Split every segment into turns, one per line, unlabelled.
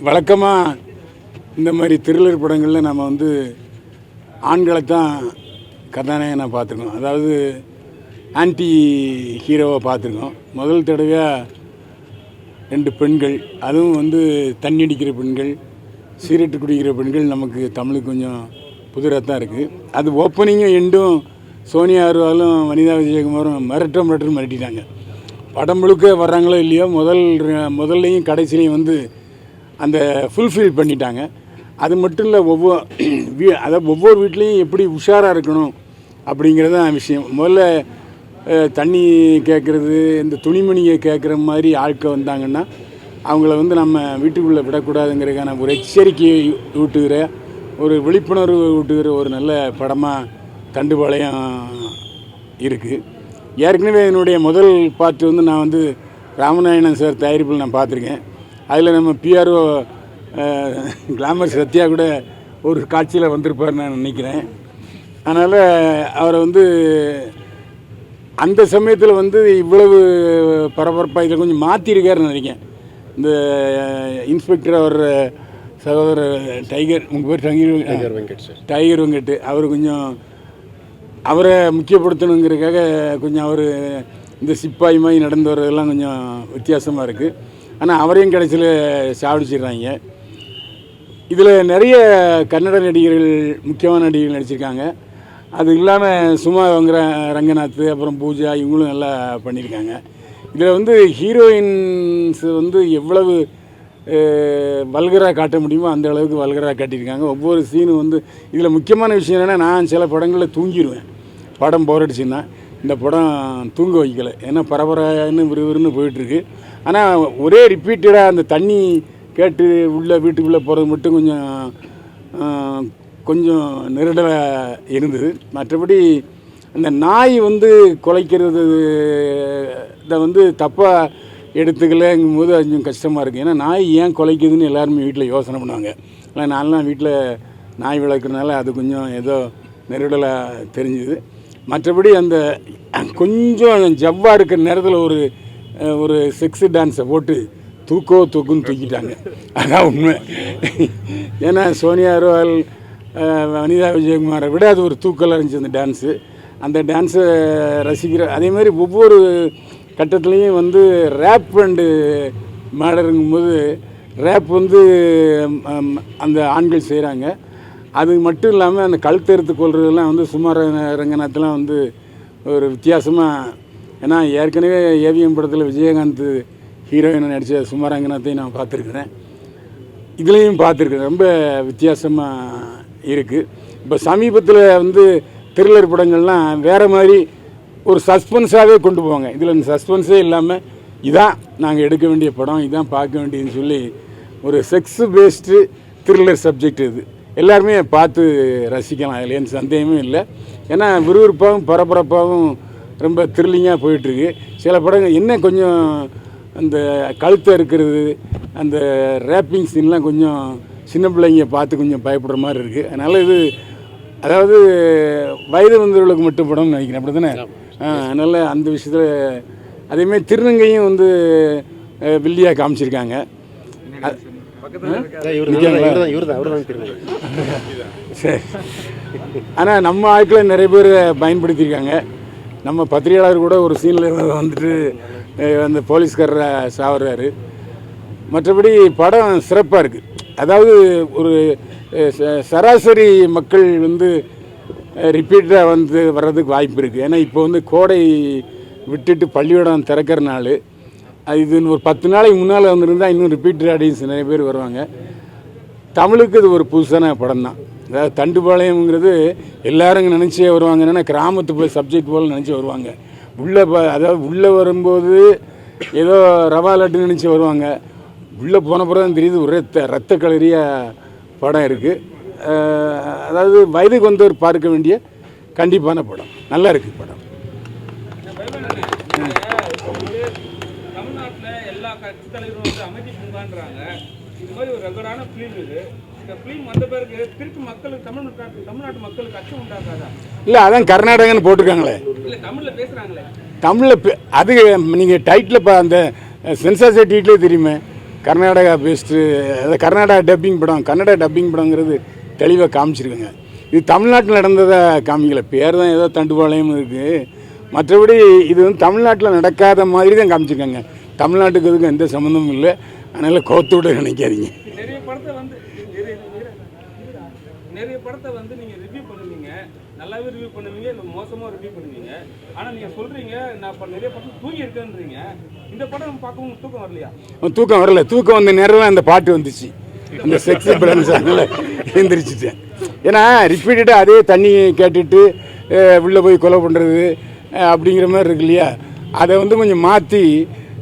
வழக்கமாக இந்த மாதிரி த்ரில்லர் படங்களில் நம்ம வந்து ஆண்களை தான் கதாநாயகனாக பார்த்துருக்கோம். அதாவது ஆன்டி ஹீரோவை பார்த்துருக்கோம். முதல் தடவையாக 2 பெண்கள், அதுவும் வந்து தண்ணி அடிக்கிற பெண்கள், சிகரெட்டு குடிக்கிற பெண்கள் நமக்கு தமிழுக்கு கொஞ்சம் புதுராக தான் இருக்குது. அது ஓப்பனிங்கும் எண்டும் சோனியா அகர்வாலும் வனிதா விஜயகுமாரும் மிரட்டிட்டாங்க. படம் முழுக்க வர்றாங்களோ இல்லையோ முதல்லையும் கடைசிலையும் வந்து அந்த ஃபுல்ஃபில் பண்ணிட்டாங்க. அது மட்டும் இல்லை, ஒவ்வொரு வீட்லேயும் எப்படி உஷாராக இருக்கணும் அப்படிங்கிறது தான் விஷயம். முதல்ல தண்ணி கேட்குறது, இந்த துணிமணியை கேட்குற மாதிரி ஆட்கள் வந்தாங்கன்னா அவங்கள வந்து நம்ம வீட்டுக்குள்ளே விடக்கூடாதுங்கிறதுக்கான ஒரு எச்சரிக்கையை ஊட்டுகிற, ஒரு விழிப்புணர்வு ஊட்டுகிற ஒரு நல்ல படமாக தண்டுபாளையம் இருக்குது. ஏற்கனவே என்னுடைய முதல் பார்ட் வந்து நான் வந்து ராமநாயணன் சார் தயாரிப்பில் நான் பார்த்துருக்கேன். அதில் நம்ம பிஆர்ஓ கிளாமர் சத்யா கூட ஒரு காட்சியில் வந்திருப்பார் நான் நினைக்கிறேன். அதனால் அவரை வந்து அந்த சமயத்தில் வந்து இவ்வளவு பரபரப்பாக இதில் கொஞ்சம் மாற்றிருக்காருன்னு நினைக்கிறேன். இந்த இன்ஸ்பெக்டர் அவர் சகோதரர் டைகர், உங்கள் பேர் டைகர் வெங்கட், அவர் கொஞ்சம் அவரை முக்கியப்படுத்தணுங்கிறதுக்காக கொஞ்சம் அவர் இந்த சிப்பாய் மாதிரி நடந்து வர்றதெல்லாம் கொஞ்சம் வித்தியாசமாக இருக்குது. ஆனால் அவரையும் கடைசியில் சாவடிச்சிடுறாங்க. இதில் நிறைய கன்னட நடிகர்கள், முக்கியமான நடிகர்கள் நடிச்சிருக்காங்க. அது இல்லாமல் சுமா ரங்கநாத், அப்புறம் பூஜா, இவங்களும் நல்லா பண்ணியிருக்காங்க. இதில் வந்து ஹீரோயின்ஸ் வந்து எவ்வளவு வல்கராக காட்ட முடியுமோ அந்த அளவுக்கு வல்கராக காட்டியிருக்காங்க. ஒவ்வொரு சீனும் வந்து இதில் முக்கியமான விஷயம் என்னென்னா, நான் சில படங்களில் தூங்கிடுவேன். படம் போர் அடிச்சுன்னா இந்த படம் தூங்க வைக்கலை. ஏன்னா பரபரன்னு விறுவிறுன்னு போயிட்டுருக்கு. ஆனால் ஒரே ரிப்பீட்டடாக அந்த தண்ணி கேட்டு வீட்டுக்குள்ளே போகிறது மட்டும் கொஞ்சம் நெருடலாக இருந்தது. மற்றபடி அந்த நாய் வந்து குலைக்கிறது இதை வந்து தப்பாக எடுத்துக்கலங்கும் போது கொஞ்சம் கஷ்டமாக இருக்குது. ஏன்னா நாய் ஏன் குலைக்குதுன்னு எல்லாருமே வீட்டில் யோசனை பண்ணுவாங்க. இல்லை நான்லாம் வீட்டில் நாய் வளர்க்குறதுனால அது கொஞ்சம் ஏதோ நெருடலாக தெரிஞ்சுது. மற்றபடி அந்த கொஞ்சம் ஜவ்வாக இருக்கிற நேரத்தில் ஒரு செக்ஸு டான்ஸை போட்டு தூக்குன்னு தூக்கிட்டாங்க. அதான் உண்மை. ஏன்னா சோனியா அகர்வால், வனிதா விஜயகுமாரை விட அது ஒரு தூக்கலாக இருந்துச்சு அந்த டான்ஸு. அந்த டான்ஸை ரசிக்கிற அதே மாதிரி ஒவ்வொரு கட்டத்துலேயும் வந்து ரேப் அண்டு மேடருங்கும்போது ரேப் வந்து அந்த ஆண்கள் செய்கிறாங்க. அது மட்டும் இல்லாமல் அந்த கழுத்தெடுத்து கொள்றதெல்லாம் வந்து சுமா ரங்கநாத்லாம் வந்து ஒரு வித்தியாசமாக. ஏன்னா ஏற்கனவே ஏவிஎம் படத்தில் விஜயகாந்த் ஹீரோயினை நடித்த சுமா ரங்கநாத்தையும் நான் பார்த்துருக்குறேன். இதுலேயும் பார்த்துருக்குறேன். ரொம்ப வித்தியாசமாக இருக்குது. இப்போ சமீபத்தில் வந்து த்ரில்லர் படங்கள்லாம் வேறு மாதிரி ஒரு சஸ்பென்ஸாகவே கொண்டு போவாங்க. இதில் இந்த சஸ்பென்ஸே இல்லாமல் இதான் நாங்கள் எடுக்க வேண்டிய படம், இதான் பார்க்க வேண்டியதுன்னு சொல்லி ஒரு செக்ஸு பேஸ்டு த்ரில்லர் சப்ஜெக்ட் இது. எல்லாருமே பார்த்து ரசிக்கலாம், அதில் எந்த சந்தேகமும் இல்லை. ஏன்னா விறுவிறுப்பாகவும் பரபரப்பாகவும் ரொம்ப த்ரில்லிங்காக போயிட்டுருக்கு. சில படங்கள் என்ன கொஞ்சம் அந்த கழுத்தை இருக்கிறது, அந்த ரேப்பிங் சீன்லாம் கொஞ்சம் சின்ன பிள்ளைங்க பார்த்து கொஞ்சம் பயப்படுற மாதிரி இருக்குது. அதனால் இது அதாவது வயது வந்தவர்களுக்கு மட்டும் படம்னு நினைக்கிறேன், அப்படி தானே? அதனால் அந்த விஷயத்தில் அதேமாதிரி திருநங்கையும் வந்து வில்லியாக காமிச்சிருக்காங்க. சரி, ஆனால் நம்ம ஆட்களை நிறைய பேர் பயன்படுத்தியிருக்காங்க. நம்ம பத்திரிகையாளர் கூட ஒரு சீனில் வந்துட்டு அந்த போலீஸ்காரரை சாவுறாரு. மற்றபடி படம் சிறப்பாக இருக்குது. அதாவது ஒரு சராசரி மக்கள் வந்து ரிப்பீட்டாக வந்து வர்றதுக்கு வாய்ப்பு இருக்குது. ஏன்னா இப்போ வந்து கோடை விட்டுட்டு பள்ளிக்கூடம் திறக்கிற நாள். இது ஒரு 10 நாளைக்கு முன்னால் வந்துருந்தால் இன்னும் ரிப்பீட்டட் ஆடியன்ஸ் நிறைய பேர் வருவாங்க. தமிழுக்கு இது ஒரு புதுசான படம் தான். அதாவது தண்டுபாளையம்ங்கிறது எல்லோரும் நினச்சே வருவாங்க. என்னென்னா கிராமத்து போய் சப்ஜெக்ட் போல் நினச்சி வருவாங்க. உள்ளே வரும்போது ஏதோ ரவா லட்டுன்னு நினச்சி வருவாங்க. உள்ளே போன பிறகு தான் தெரியுது ஒரே ரத்த களரியாக படம் இருக்குது. அதாவது வயதுக்கு வந்தவர் பார்க்க வேண்டிய கண்டிப்பான படம். நல்லா இருக்குது படம்.
தமிழ்நாட்டில் எல்லா கட்சி தலைவரும் வந்து அமைதி பூங்கான்றாங்க. இது மாதிரி ஒரு ரெகுலரான ஃபிலிம் இது. இந்த ஃபிலிம் வந்த பிறகு திருப்பி மக்களுக்கு தமிழ்நாட்டு மக்களுக்கு அச்சம் உண்டாக்காதா?
இல்லை, அதான் கர்நாடகன்னு போட்டிருக்காங்களே.
இல்லை, தமிழில் பேசுகிறாங்களே.
தமிழில் அது நீங்கள் டைட்டில் அந்த சென்சார் டைட்டிலே தெரியுமே. கர்நாடகா பேஸ்டு, அதாவது கர்நாடகா டப்பிங் படம், கன்னட டப்பிங் படங்கிறது தெளிவாக காமிச்சிருக்கேங்க. இது தமிழ்நாட்டில் நடந்ததை காமிக்கல, பேர் தான் ஏதோ தண்டுபாளையம் இருக்குது, மற்றபடி இது வந்து தமிழ்நாட்டில் நடக்காத மாதிரி தான் காமிச்சிருக்காங்க. தமிழ்நாட்டுக்கு இதுக்கு எந்த சம்மந்தமும் இல்லை, அதனால் கோத்தோடு நினைக்காதீங்க.
நிறைய படத்தை வந்து நீங்கள் ரிவ்யூ பண்ணுவீங்க, நல்லாவே ரிவ்யூ பண்ணுவீங்க, இல்லை மோசமாக ரிவ்யூ பண்ணுவீங்க. ஆனால் நீங்கள் சொல்கிறீங்க நான் இப்போ நிறைய படம் தூங்கி இருக்கேன்றீங்க. இந்த படம் பார்க்கவும் தூக்கம் வரலையா?
தூக்கம் வரல, தூக்கம் வந்த நேரம் அந்த பாட்டு வந்துச்சு, அந்த செக்ஸ் பிளன்ஸ், அதனால் எழுந்திரிச்சிட்டேன். ஏன்னா ரிப்பீட்டடாக அதே தண்ணி கேட்டுட்டு உள்ளே போய் கொலை பண்ணுறது அப்படிங்கிற மாதிரி இருக்கு இல்லையா, அதை வந்து கொஞ்சம் மாற்றி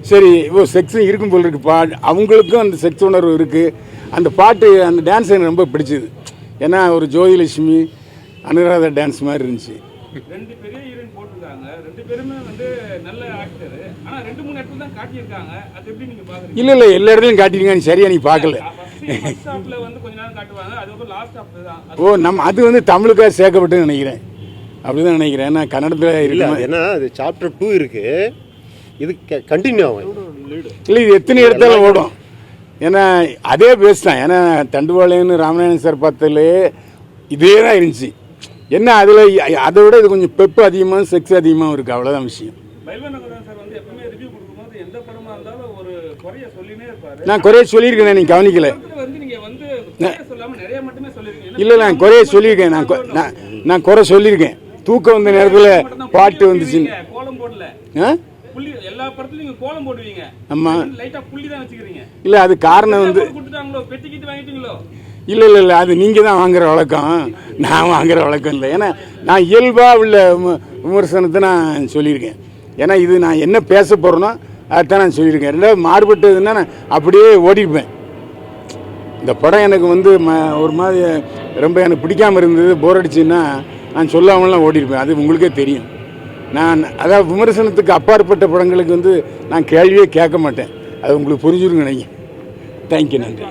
சரி ஓ செக்ஸும் இருக்கும் போல் இருக்குது, அவங்களுக்கும் அந்த செக்ஸ் உணர்வு இருக்குது. அந்த பாட்டு, அந்த டான்ஸ் எனக்கு ரொம்ப பிடிச்சிது. ஏன்னா ஒரு ஜோதிலட்சுமி அனுராதா டான்ஸ் மாதிரி இருந்துச்சு.
2 பெரிய ஹீரோயின் போட்டிருக்காங்க, 2 பேருமே வந்து நல்ல ஆக்டர். ஆனால் 2-3 இடத்துல தான் காட்டியிருக்காங்க. அது எப்படி நீங்கள் பார்க்குறீங்க?
இல்லை எல்லா இடத்துலையும் காட்டியிருக்காங்க, சரியா நீ பார்க்கல.
ஃபர்ஸ்ட் ஹாஃப்ல வந்து கொஞ்ச நேரம் காட்டுவாங்க, அதுக்கப்புறம் லாஸ்ட் ஹாஃப்ல தான்.
ஓ அது வந்து தமிழுக்காக சேர்க்கப்பட்டு நினைக்கிறேன், அப்படிதான் நினைக்கிறேன். ஏன்னா கன்னடத்தில்
இல்லை, ஏன்னா அது சாப்டர் 2 இருக்குது, இது கண்டினியூ ஆகும்.
இல்லை இது எத்தனை இடத்துல ஓடும், ஏன்னா அதே பேஸ் தான். ஏன்னா தண்டுபாளையம்னு ராமநாதன் சார் பார்த்ததுலே இதே தான் இருந்துச்சு. என்ன அதில் அதை விட இது கொஞ்சம் பெப்பு அதிகமாக, செக்ஸ் அதிகமாக இருக்குது, அவ்வளோதான் விஷயம்.
பைல்வான் சார் வந்து எப்பவுமே ரிவ்யூ கொடுக்கும்போது எந்த படமாக இருந்தாலும் ஒரு குறைய சொல்லினே இருப்பாரு.
நான் குறைய சொல்லியிருக்கேன், நீங்கள் கவனிக்கல.
வந்து நீங்கள் வந்து குறைய சொல்லாமல் நிறைய மட்டுமே சொல்லியிருக்கீங்க.
இல்லை நான் குறைய சொல்லியிருக்கேன், நான் குறை சொல்லியிருக்கேன். தூக்கம் வந்த நேரத்தில் பாட்டு வந்துச்சுன்னு
கோலம் போடல, புள்ளி எல்லா படத்துலயும் நீங்க கோலம் போடுவீங்க. ஆமா, லைட்டா புள்ளி தான் வச்சுக்கிறீங்க.
இல்ல அது காரணம் வந்து
கொடுத்துட்டாங்களோ, பெட்டி கிட்ட வாங்கிட்டீங்களோ?
இல்லை அது நீங்கள் தான் வாங்குற வழக்கம், நான் வாங்குற வழக்கம் இல்லை. ஏன்னா நான் இயல்பாக உள்ள விமர்சனத்தை நான் சொல்லியிருக்கேன். ஏன்னா இது நான் என்ன பேச போகிறேனோ அதுதான் நான் சொல்லியிருக்கேன். ரெண்டாவது மாறுபட்டதுன்னா நான் அப்படியே ஓடிப்பேன். இந்த படம் எனக்கு வந்து ஒரு மாதிரி ரொம்ப எனக்கு பிடிக்காமல் இருந்தது, போர் அடிச்சுன்னா நான் சொல்லாமலாம் ஓடிருப்பேன், அது உங்களுக்கே தெரியும். நான் அதாவது விமர்சனத்துக்கு அப்பாற்பட்ட படங்களுக்கு வந்து நான் கேள்வியே கேட்க மாட்டேன், அது உங்களுக்கு புரிஞ்சுருங்க நினைக்கிறேன். தேங்க்யூ, நன்றி.